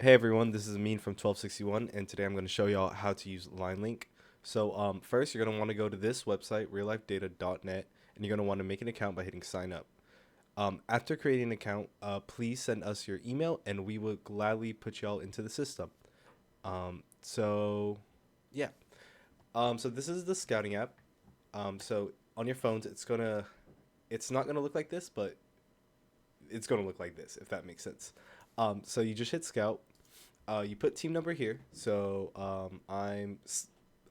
Hey everyone, this is Amin from 1261, and today I'm going to show y'all how to use LineLink. So first, you're going to want to go to this website, reallifedata.net, and you're going to want to make an account by hitting sign up. After creating an account, please send us your email, and we will gladly put y'all into the system. So yeah. So this is the scouting app. So on your phones, it's not gonna look like this, but it's gonna look like this if that makes sense. So you just hit scout. You put team number here. So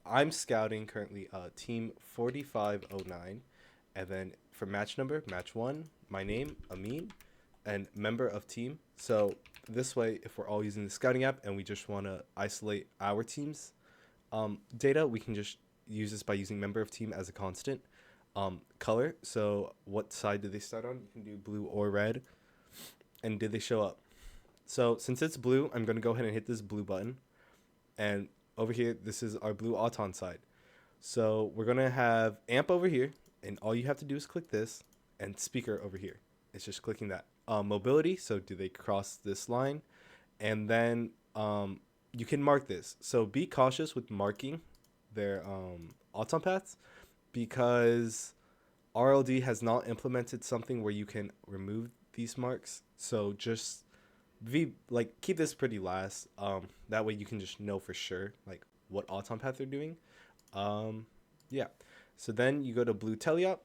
I'm scouting currently team 4509, and then for match number, match one, my name Amin, and member of team. So this way, if we're all using the scouting app and we just want to isolate our team's data, we can just use this by using member of team as a constant. Color. So what side did they start on? You can do blue or red. And did they show up? So since it's blue, I'm going to go ahead and hit this blue button. And over here, this is our blue Auton side. So we're going to have amp over here. And all you have to do is click this, and speaker over here. It's just clicking that. Mobility. So do they cross this line? And then you can mark this. So be cautious with marking their Auton paths, because RLD has not implemented something where you can remove these marks. So just keep this pretty last. That way you can just know for sure like what auton path they're doing. Yeah. So then you go to blue teleop,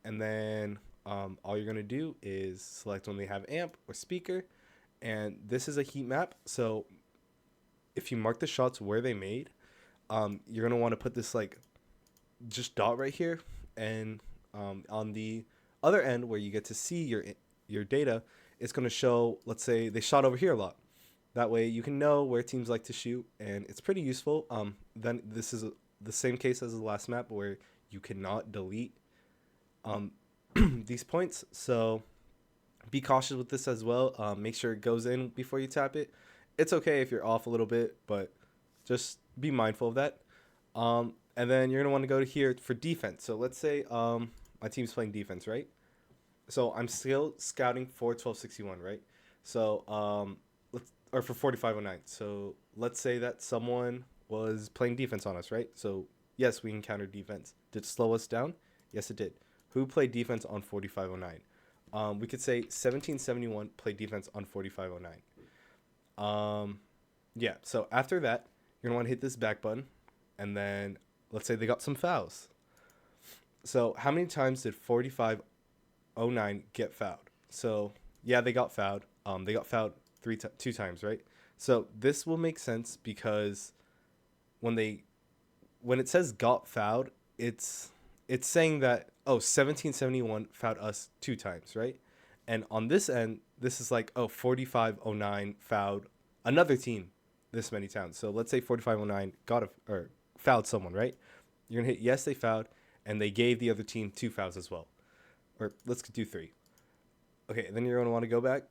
and then all you're gonna do is select when they have amp or speaker, and this is a heat map. So if you mark the shots where they made, you're gonna want to put this like just dot right here, and on the other end where you get to see your data, it's going to show, let's say they shot over here a lot. That way you can know where teams like to shoot, and it's pretty useful. Then this is the same case as the last map where you cannot delete um, these points. So be cautious with this as well. Make sure it goes in before you tap it. It's okay if you're off a little bit, but just be mindful of that. And then you're gonna want to go to here for defense. So let's say my team's playing defense, right? So I'm still scouting for 1261, right? So let's or for 4509. So let's say that someone was playing defense on us, right? So yes, we encountered defense. Did it slow us down? Yes, it did. Who played defense on 4509? We could say 1771 played defense on 4509. Yeah. So after that, you're gonna want to hit this back button, and then let's say they got some fouls. So how many times did 4509 get fouled? So yeah, they got fouled. They got fouled two times, right? So this will make sense because when they when it says got fouled, it's saying that 1771 fouled us two times, right? And on this end, this is like 4509 fouled another team this many times. So let's say 4509 got or fouled someone, right? You're gonna hit yes, they fouled, and they gave the other team two fouls as well. Or let's do three. Okay, then you're gonna want to go back,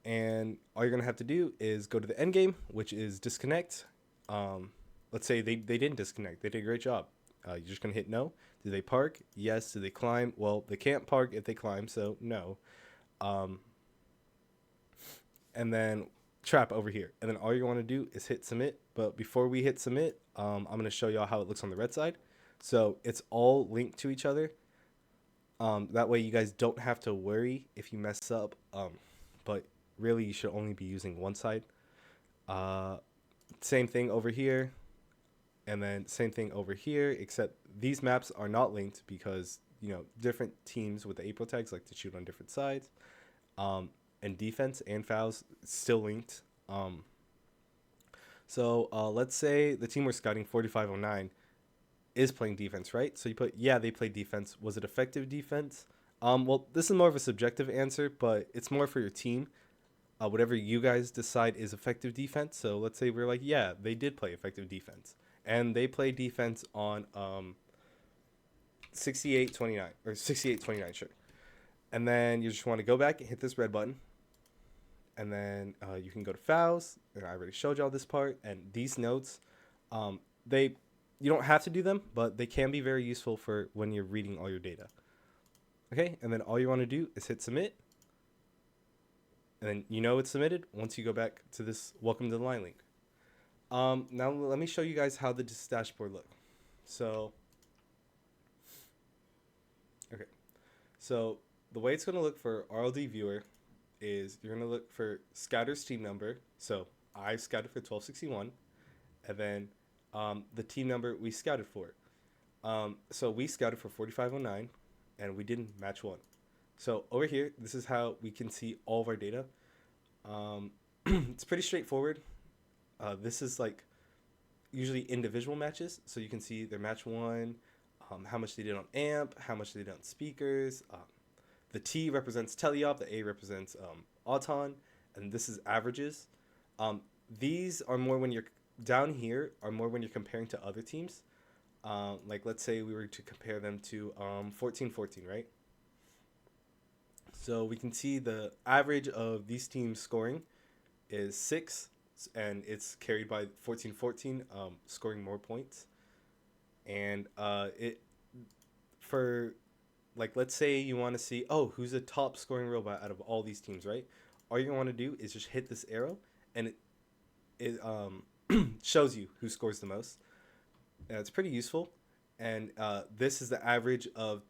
and all you're gonna have to do is go to the end game, which is disconnect. Let's say they didn't disconnect. They did a great job. You're just gonna hit no. Do they park? Yes. Do they climb? Well, they can't park if they climb, so no. Um, and then trap over here. And then all you want to do is hit submit. But before we hit submit, I'm going to show y'all how it looks on the red side. So it's all linked to each other. That way you guys don't have to worry if you mess up. But really, you should only be using one side. Uh, Same thing over here. And then same thing over here, except these maps are not linked because, different teams with the April tags like to shoot on different sides. And defense and fouls still linked. So let's say the team we're scouting 4509 is playing defense, right? So you put yeah, they played defense. Was it effective defense? Well, this is more of a subjective answer, but it's more for your team. Whatever you guys decide is effective defense. So let's say we're like, yeah, they did play effective defense, and they play defense on 6829 or 6829, sure. And then you just want to go back and hit this red button, and then you can go to fouls. And I already showed y'all this part. And these notes, they you don't have to do them, but they can be very useful for when you're reading all your data. Okay, and then all you want to do is hit submit, And then you know it's submitted once you go back to this welcome to the line link. Now let me show you guys how the dashboard look. So, okay. So the way it's going to look for RLD viewer is you're going to look for scouter's team number. So I scouted for 1261, and then the team number we scouted for. So we scouted for 4509, and we didn't match one. So over here, this is how we can see all of our data. It's pretty straightforward. This is like usually individual matches, so you can see their match one, how much they did on amp, how much they did on speakers. The T represents teleop, the A represents auton, and this is averages. These are more when you're down here, are more when you're comparing to other teams. Like let's say we were to compare them to 1414, right? So we can see the average of these teams scoring is 6, and it's carried by 1414 scoring more points. And it for like let's say you want to see who's the top scoring robot out of all these teams, right? All you want to do is just hit this arrow, and it shows you who scores the most. And it's pretty useful. And this is the average of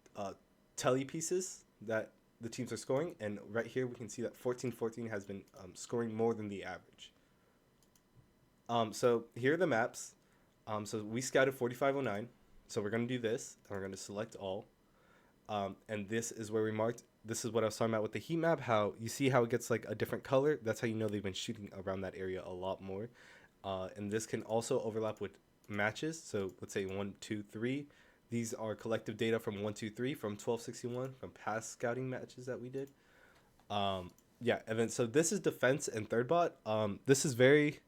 tele pieces that the teams are scoring, and right here we can see that 1414 has been scoring more than the average. So here are the maps. So we scouted 4509. So we're going to do this, and we're going to select all. And this is where we marked. This is what I was talking about with the heat map. How you see how it gets like a different color. That's how you know they've been shooting around that area a lot more. And this can also overlap with matches. So let's say 1, 2, 3. These are collective data from 1, 2, 3 from 1261 from past scouting matches that we did. Yeah, and then so this is defense and third bot. This is very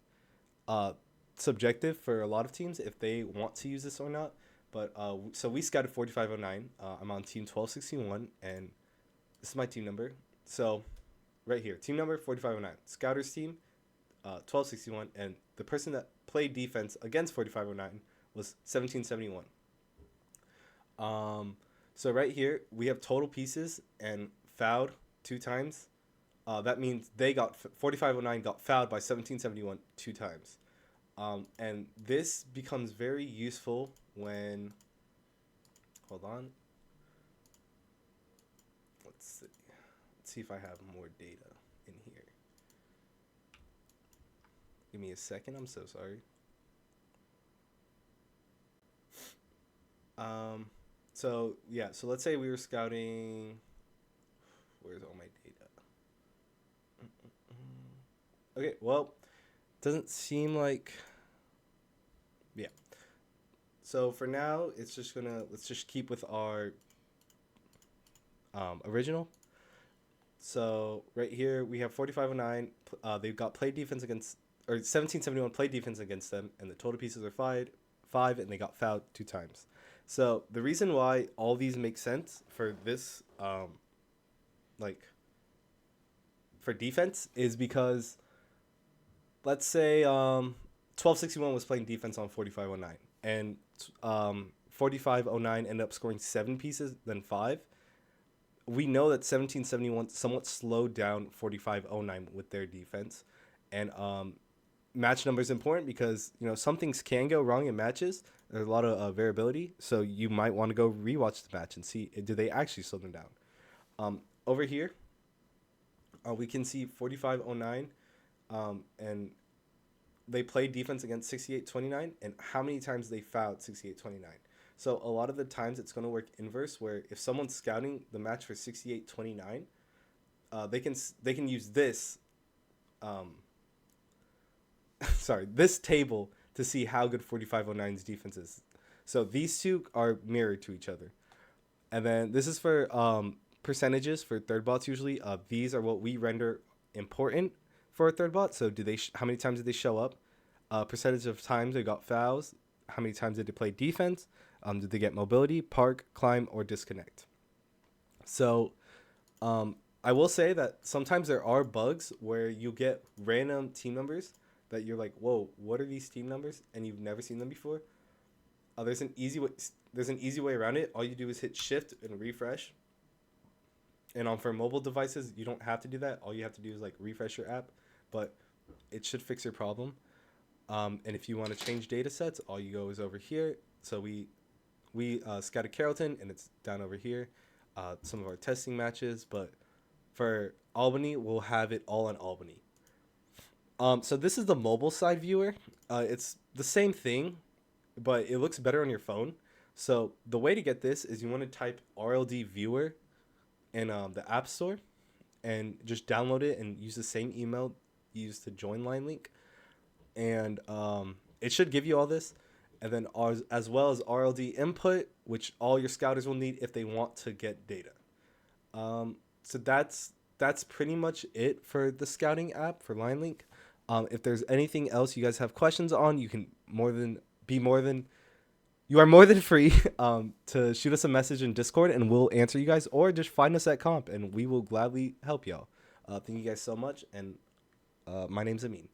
subjective for a lot of teams if they want to use this or not. But so we scouted 4509. I'm on team 1261, and this is my team number. So right here, team number 4509. Scouters team 1261, and the person that played defense against 4509 was 1771. So right here we have total pieces and fouled 2 times. That means they got 4509 got fouled by 1771 2 times. And this becomes very useful when, hold on. Let's see if I have more data in here. Give me a second. I'm so sorry. So yeah, so let's say we were scouting. Where's all my data? Okay, well, doesn't seem like. Yeah. So for now, it's just let's just keep with our original. So right here we have 4509. They've got play defense against, or 1771 play defense against them, and the total pieces are 5, and they got fouled 2 times. So the reason why all these make sense for this, like, for defense is because, let's say 1261 was playing defense on 4509, and 4509 ended up scoring 7 pieces, then 5. We know that 1771 somewhat slowed down 4509 with their defense, and match number is important because some things can go wrong in matches. There's a lot of variability, so you might want to go rewatch the match and see do they actually slow them down. Over here, we can see 4509, and they played defense against 6829, and how many times they fouled 6829. So a lot of the times it's going to work inverse, where if someone's scouting the match for 6829, they can use this this table to see how good 4509's defense is. So these two are mirrored to each other. And then this is for percentages for third bots usually. These are what we render important for a third bot. So how many times did they show up? Percentage of times they got fouls. How many times did they play defense? Did they get mobility, park, climb, or disconnect? So I will say that sometimes there are bugs where you get random team numbers that you're like, whoa, what are these team numbers? And you've never seen them before. There's an easy way around it. All you do is hit shift and refresh. And for mobile devices, you don't have to do that. All you have to do is like refresh your app, but it should fix your problem. And if you want to change data sets, all you go is over here. So we scouted Carrollton, and it's down over here. Some of our testing matches, but for Albany, we'll have it all on Albany. So this is the mobile side viewer. It's the same thing, but it looks better on your phone. So the way to get this is you want to type RLD viewer in the App Store and just download it and use the same email you used to join Line Link. And it should give you all this. And then as well as RLD input, which all your scouters will need if they want to get data. So that's pretty much it for the scouting app for Line Link. If there's anything else you guys have questions on, you can you are more than free to shoot us a message in Discord and we'll answer you guys, or just find us at Comp and we will gladly help y'all. Thank you guys so much, and my name's Amin.